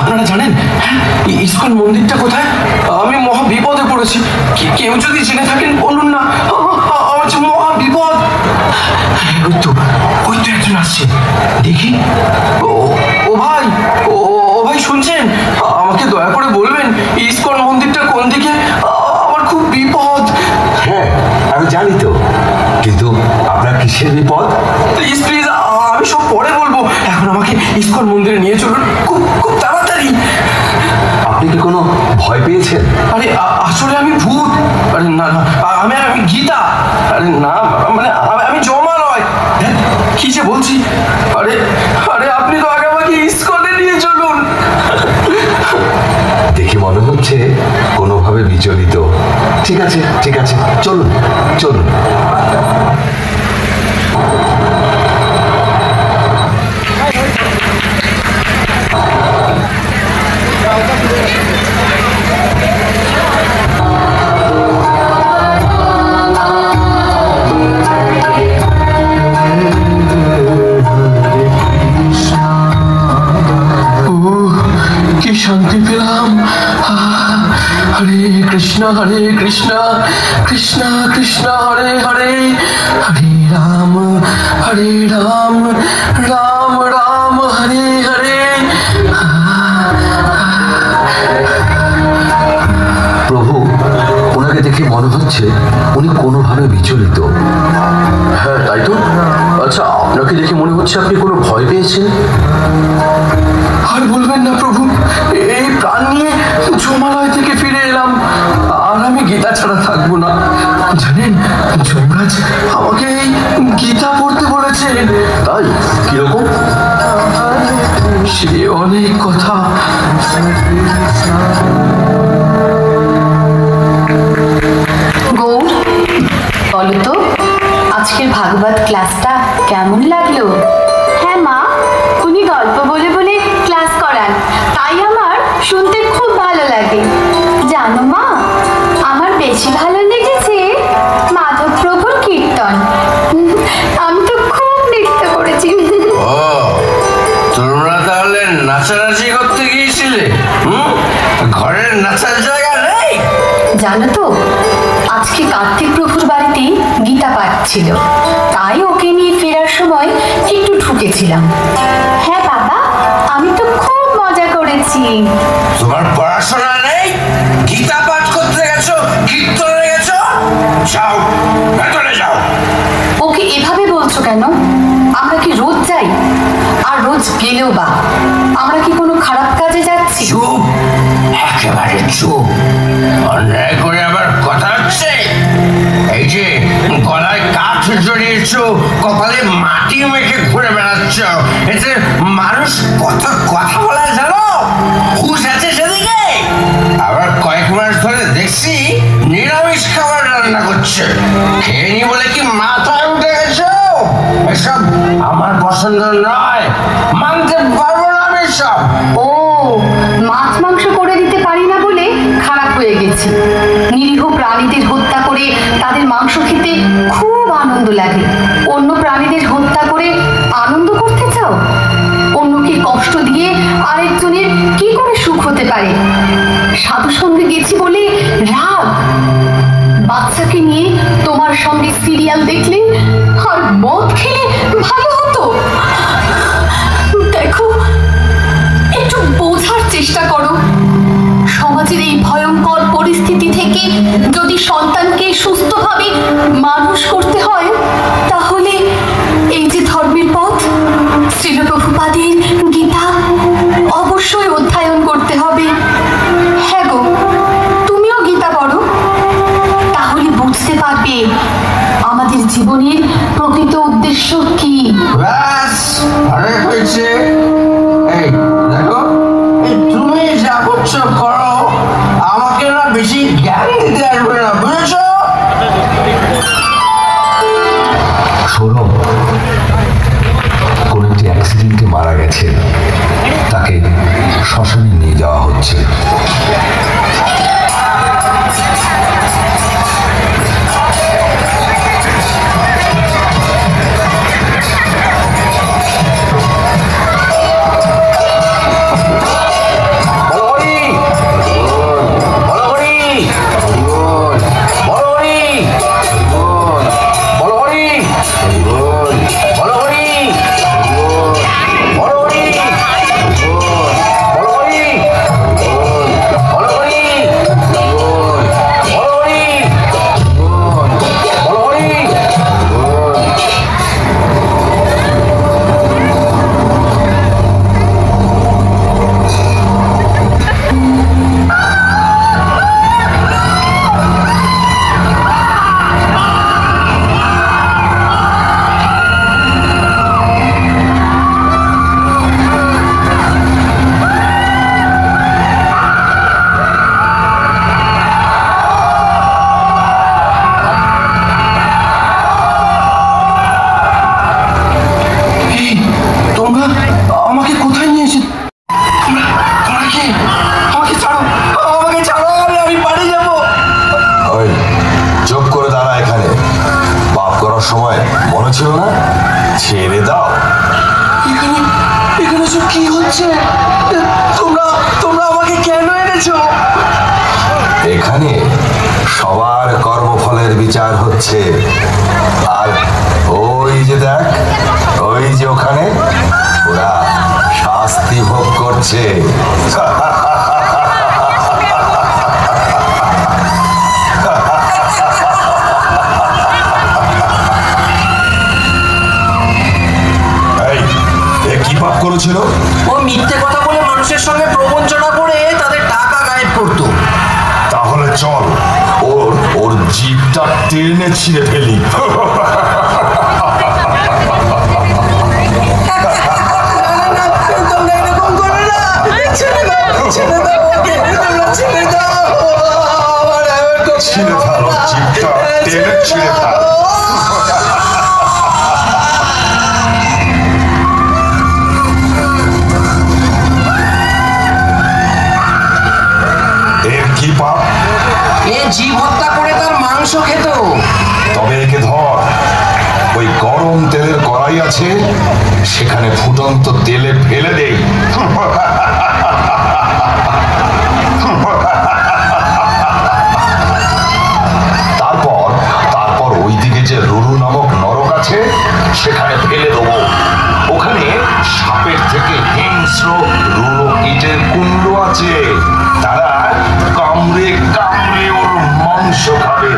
আপনারা জানেন ইসকন মন্দিরটা কোথায়? আমি মহা বিপদে পড়েছি, কেউ যদি জেনে থাকেন বলুন না, আমার যে মহা বিপদ। ওই তো একজন আসছে, দেখি। ও ভাই, ও ভাই শুনছেন? আমাকে দয়া করে বলবেন ইসকন মন্দিরটা কোন দিকে? আমার খুব বিপদ। হ্যাঁ আমি জানি তো, কিন্তু আপনার কিসের বিপদ? প্লিজ প্লিজ, আমি সব পরে বলবো, এখন আমাকে ইসকন মন্দিরে নিয়ে চলুন, খুব খুব তাড়াতাড়ি। আপনি কি কোনো ভয় পেয়েছেন? আরে আসলে আমি ভূত। আরে না না, আমি গীতা। আরে না, মানে আমি জমালয়। কি যে বলছি। আরে আরে আপনি তো আগে আমাকে ইসকনে নিয়ে চলুন। দেখে মনে হচ্ছে কোনোভাবে বিচলিত। ঠিক আছে ঠিক আছে, চলুন চলুন। শান্তি পেলাম। হরে কৃষ্ণ কৃষ্ণ কৃষ্ণ হরে হরে, হরে রাম রাম রাম হরে হরে। প্রভু, ওনাকে দেখে মনে হচ্ছে উনি কোনোভাবে বিচলিত। হ্যাঁ তাই তো। আচ্ছা, আপনাকে দেখে মনে হচ্ছে আপনি কোনো ভয় পেয়েছেন? আর বলবেন না প্রভু, এই প্রাণ নিয়ে জমালয় থেকে ফিরে এলাম, আর আমি গীতা ছাড়া থাকবো না। জানেন, যমরাজ আমাকে এই গীতা পড়তে বলেছেন। তাই? কিরকম? সে অনেক কথা। গৌর, বলো তো আজকের ভাগবত ক্লাসটা কেমন লাগলো? হ্যাঁ মা, উনি গল্প বলে বলে ক্লাস করান, তাই আমার শুনতে খুব ভালো লাগে। জানো মা, আমার বেশি ভালো লেগেছে মাধব প্রভুর কীর্তন। আমি তো খুব নৃত্য করেছি। ও, তোমরা তাহলে নাচানাচি করতে গিয়েছিলে? ঘরের নাচার জায়গা নেই? জানো তো, আজকে কার্তিক প্রভুর বাড়িতে গীতা পাঠ ছিল, তাই ওকে নিয়ে ফেরার সময় একটু ঢুকেছিলাম। হ্যাঁ বাবা, আমি তো খুব মজা করেছি। তোমার পড়াশোনা নেই? গীতা পাঠ করতে গেছো, কীর্তনে গেছো? যাও, ভেতরে যাও। ওকে এভাবে বলছো কেন? আমরা কি রোজ যাই? আর রোজ গেলেও বা আমরা কি কোনো খারাপ কাজে যাচ্ছি? চুপ, একেবারে চুপ। অন্যায় করে আবার কথা হচ্ছে। এই যে গলায় কাঠ জড়িয়েছো, কপালে মাটি মেখে ঘুরে বেড়াচ্ছ, এতে মানুষ কত কথা বলে জানো? হুঁশ আছে সেদিকে? আবার কয়েক মাস ধরে দেখছি নিরামিষ খাবার রান্না করছে। খেয়ে নি বলে কি মাথায় উঠে গেছো? এসব আমার পছন্দ নয়, মানতে পারবো না আমি সব। ও, মাছ মাংস করে দিতে পারি না বলে খারাপ হয়ে গেছি। নিরীহ প্রাণীদের হত্যা করে তাদের মাংস খেতে খুব আনন্দ লাগে। অন্য প্রাণীদের হত্যা করে আনন্দ করতে চাও? অন্যকে কষ্ট দিয়ে আরেকজনের কি করে সুখ হতে পারে? সাধু সঙ্গে গেছি বলে রাগ? বাচ্চাকে নিয়ে তোমার সঙ্গে সিরিয়াল দেখলে আর মদ খেলে ভালো হতো। দেখো, একটু বোঝার চেষ্টা করো। সমাজের এই ভয়ঙ্কর পরিস্থিতি থেকে যদি সন্তানকে সুস্থভাবে মানুষ করতে হয়, তাহলে এই যে ধর্মের পথ, শ্রীল প্রভুপাদের গীতা অবশ্যই অধ্যয়ন করতে হবে। হ্যাঁ গো, তুমিও গীতা পড়ো, তাহলে বুঝতে পারবে আমাদের জীবনের প্রকৃত উদ্দেশ্য কি। ব্যাস, অনেক হয়েছে। এই দেখো, তুমি যা করছো করো, আমাকে না বেশি জ্ঞান দিতে আসবে না, বুঝেছো? সৌরভ কোন একটি অ্যাক্সিডেন্টে মারা গেছে, তাকে শ্মশানে নিয়ে যাওয়া হচ্ছে। আমাকে ছাড়ো, আমাকে ছাড়ো, আমি বাড়ি যাবো। ওই চুপ করে দাঁড়া এখানে। পাপ করার সময় মনে ছিল না? ছেড়ে দাও। এখানে এখানে সব কি হচ্ছে? তোমরা তোমরা আমাকে কেন এনেছো? এখানে সবার কর্মফলের বিচার হচ্ছে। আর ওই যে দেখ, ওই যে ওখানে ওরা শাস্তি ভোগ করছে। এই, এ কি পাপ করেছিল? ও মিথ্যে কথা বলে মানুষের সঙ্গে প্রবঞ্চনা করে তাদের টাকা গায়েব করতো। তাহলে চল ওর ওর জিভটা টেনে ছিঁড়ে ফেলি। তোমরা এরকম করো না, ছেড়ে দাও, ছেড়ে দাও ওকে, তোমরা ছেড়ে দাও। আমার এমন করতে ছিঁড়ে ফেল ওর জিভটা, টেনে ছিঁড়ে ফেল। এর কি পাপ? এ জীব হত্যা করে তার মাংস খেত। তবে একে ধর, ওই গরম তেলের কড়াই আছে, সেখানে ফুটন্ত তেলে ফেলে দেই। তারপর তারপর ওইদিকে যে রুরু নামক নরক আছে, সেখানে ফেলে দেবো। ওখানে সাপের থেকে হিংস্র রুরু কীটের কুণ্ড আছে, তারা কামড়ে কামড়ে ওর মাংস খাবে।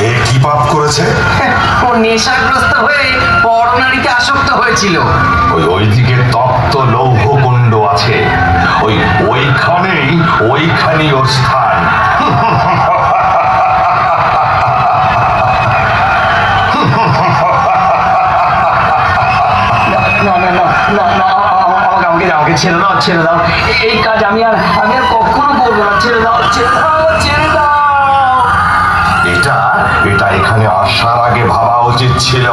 এ কি পাপ করেছে? ও নেশাগ্রস্ত হয়ে পরনারীতে আসক্ত হয়েছিল। ওইদিকে তপ্ত লৌহ কুণ্ড আছে, ওইখানেই ওর স্থান। আমাকে ছেড়ে দাও, ছেড়ে দাও। এই কাজ আমি আর কখনো করবো না। ছেড়ে দাও, ছেড়ে দাও, ছেড়ে দাও। এটা এখানে আসার আগে ভাবা উচিত ছিল।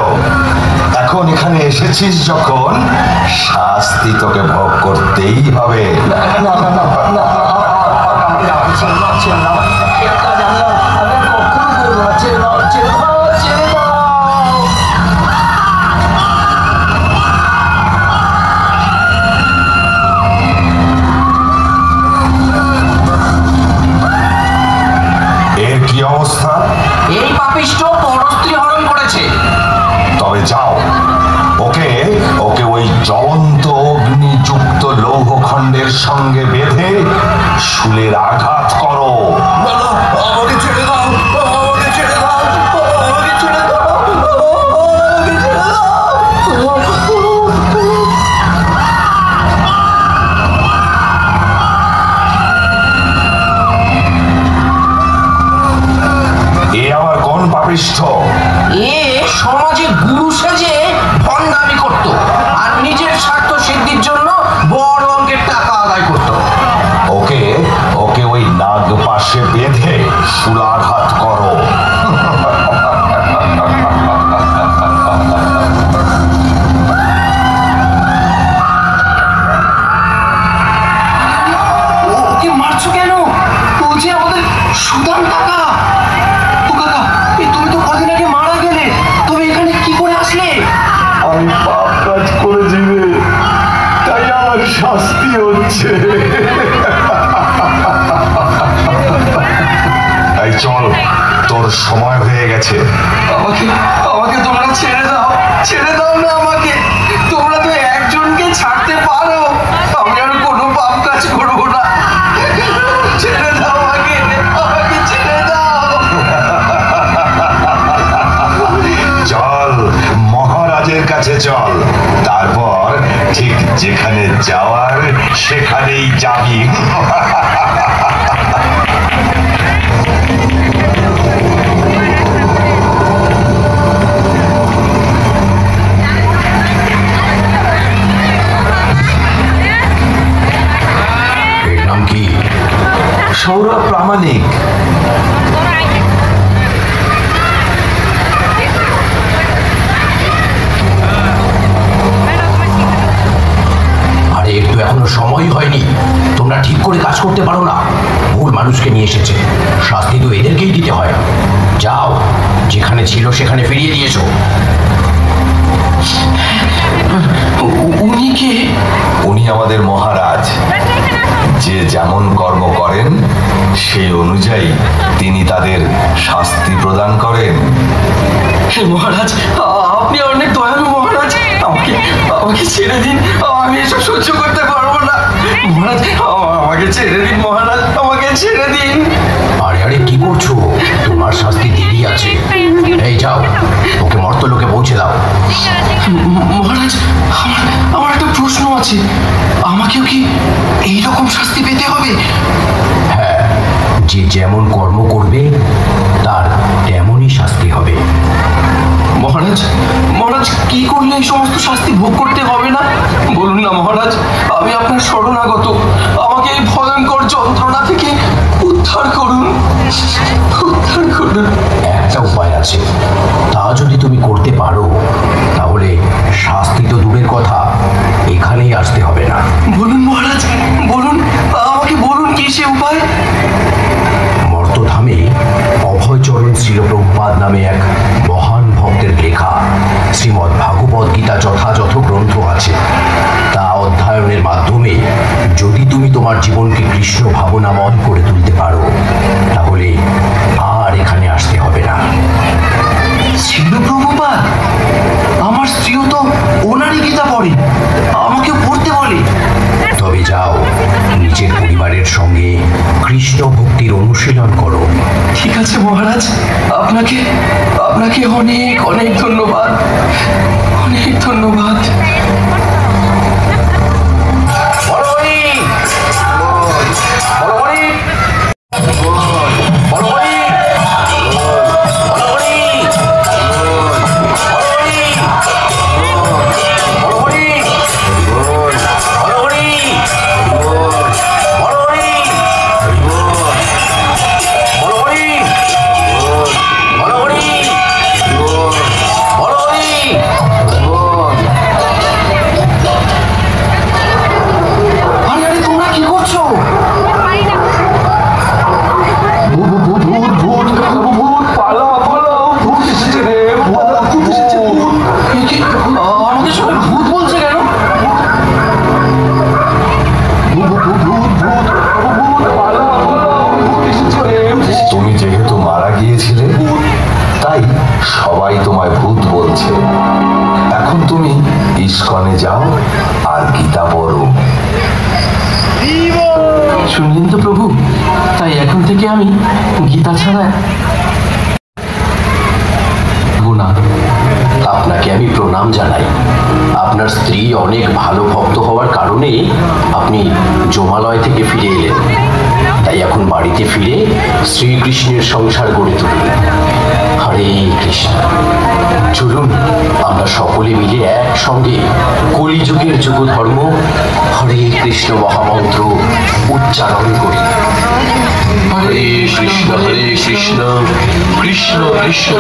এখন এখানে এসেছিস যখন, শাস্তি তোকে ভোগ করতেই হবে। না, না, না, না, না, আমাকে ছেড়ে দাও, ছেড়ে দাও। এই কাজ আমি আর কখনো করবো না। ছেড়ে দাও, ছেড়ে দাও, ছেড়ে দাও। এর কি অবস্থা? এই পাপিষ্ঠ পরস্ত্রী হরণ করেছে। তবে যাও, ওকে ওকে ওই জ্বলন্ত অগ্নিযুক্ত লৌহখণ্ডের সঙ্গে বেঁধে শুলের আঘাত করো। আমাকে ছেড়ে দাও, আমাকে ছেড়ে দাও, আমাকে ছেড়ে দাও, আমাকে ছেড়ে দাও। এ আবার কোন পাপিষ্ঠ? এ সমাজে গুরু সেজে ভণ্ডামি করত আর নিজের স্বার্থ সিদ্ধির জন্য বড় অঙ্কের টাকা আদায় করত। ওকে ওকে ওই নাগ পাশে বেঁধে শুলাঘাত করো। ওকে মারছো কেন? ও যে আমাদের সুদান কাকা। ও কাকা, তুমি তো কদিন আগে মারা গেলে, তবে এখানে কি করে আসলে? আমি পাপ কাজ করেছি রে, তাই আমার শাস্তি হচ্ছে। এই চল, তোর সময় হয়ে গেছে। আমাকে আমাকে তোমরা ছেড়ে দাও, ছেড়ে দাও না আমাকে। তোমরা তো একজনকে ছাড়তে পারো, আমি আর কোনো পাপ কাজ করবো না। ছেড়ে দাও আমাকে, আমাকে ছেড়ে দাও। চল মহারাজের কাছে চল, তারপর ঠিক যেখানে যাওয়ার সেখানেই যাবি। সৌরভ প্রামাণিক। আরে একটু এখনো সময় হয়নি, তোমরা ঠিক করে কাজ করতে পারো না। ভুল মানুষকে নিয়ে এসেছে, শাস্তি তো এদেরকেই দিতে হয়। যাও, যেখানে ছিল সেখানে ফিরিয়ে দিয়েছো। উনি কে? উনি আমাদের মহারাজ। যে যেমন কর্ম করেন সেই অনুযায়ী তিনি তাদের শাস্তি প্রদান করেন। হে মহারাজ, আপনি অনেক দয়ালু মহারাজ। আমাকে আমাকে ছেড়ে দিন, আমি এসব সহ্য করতে পারবো না মহারাজ। আমাকে ছেড়ে দিন মহারাজ, আমাকে ছেড়ে দিন। আরে আরে কি করছো? তোমার শাস্তি দেরি আছে। এই যাও, ওকে মর্তলোকে পৌঁছে দাও। মহারাজ, আমার একটা প্রশ্ন আছে। আমাকেও কি এইরকম শাস্তি পেতে হবে? হ্যাঁ, যে যেমন কর্ম করবে তার তেমনই শাস্তি হবে। মহারাজ, মহারাজ কি করলে এই সমস্ত শাস্তি ভোগ করতে হবে না? বলুন না মহারাজ, আমি আপনার শরণাগত। আমাকে এই ভয়ঙ্কর যন্ত্রণা থেকে উদ্ধার করুন, উদ্ধার করুন। একটা উপায় আছে, তা যদি তুমি করতে পারো তাহলে শাস্তি তো দূরের কথা, এখানেই আসতে হবে না। বলুন মহারাজ, বলুন, আমাকে বলুন কি সে উপায়। মর্তধামে অভয়চরণ শ্রীলপ্রভুপাদ নামে এক মহান ভক্তের লেখা শ্রীমদ্ ভাগবত গীতা যথাযথ গ্রন্থ আছে। তা অধ্যয়নের মাধ্যমে যদি তুমি তোমার জীবনকে কৃষ্ণ ভাবনাময় করে তুলতে পারো তাহলে আর এখানে আসতে হবে না। ছিল প্রভুপাদ, আমার স্ত্রীও তো ওনারই গীতা পড়ে, আমাকে পড়তে বলে। তবে যাও, নিজের পরিবারের সঙ্গে কৃষ্ণ ভক্তির অনুশীলন করো। ঠিক আছে মহারাজ, আপনাকে আপনাকে অনেক অনেক ধন্যবাদ, অনেক ধন্যবাদ। তুমি যেহেতু মারা গিয়েছিলে তাই সবাই তোমায় ভূত বলছে। এখন তুমি ইস্কনে যাও আর গীতা পড়ো। শুনলেন তো প্রভু, তাই এখন থেকে আমি গীতা ছাড়া না। আপনাকে আমি প্রণাম জানাই। আপনার স্ত্রী অনেক ভালো ভক্ত হওয়ার কারণে আপনি জমালয় থেকে ফিরে এলেন। তাই এখন বাড়িতে ফিরে শ্রীকৃষ্ণের সংসার গড়ে তুলুন। হরে কৃষ্ণ। চলুন আমরা সকলে মিলে একসঙ্গে কলিযুগের যুগ ধর্ম হরে কৃষ্ণ মহামন্ত্র উচ্চারণ করি। হরে কৃষ্ণ কৃষ্ণ কৃষ্ণ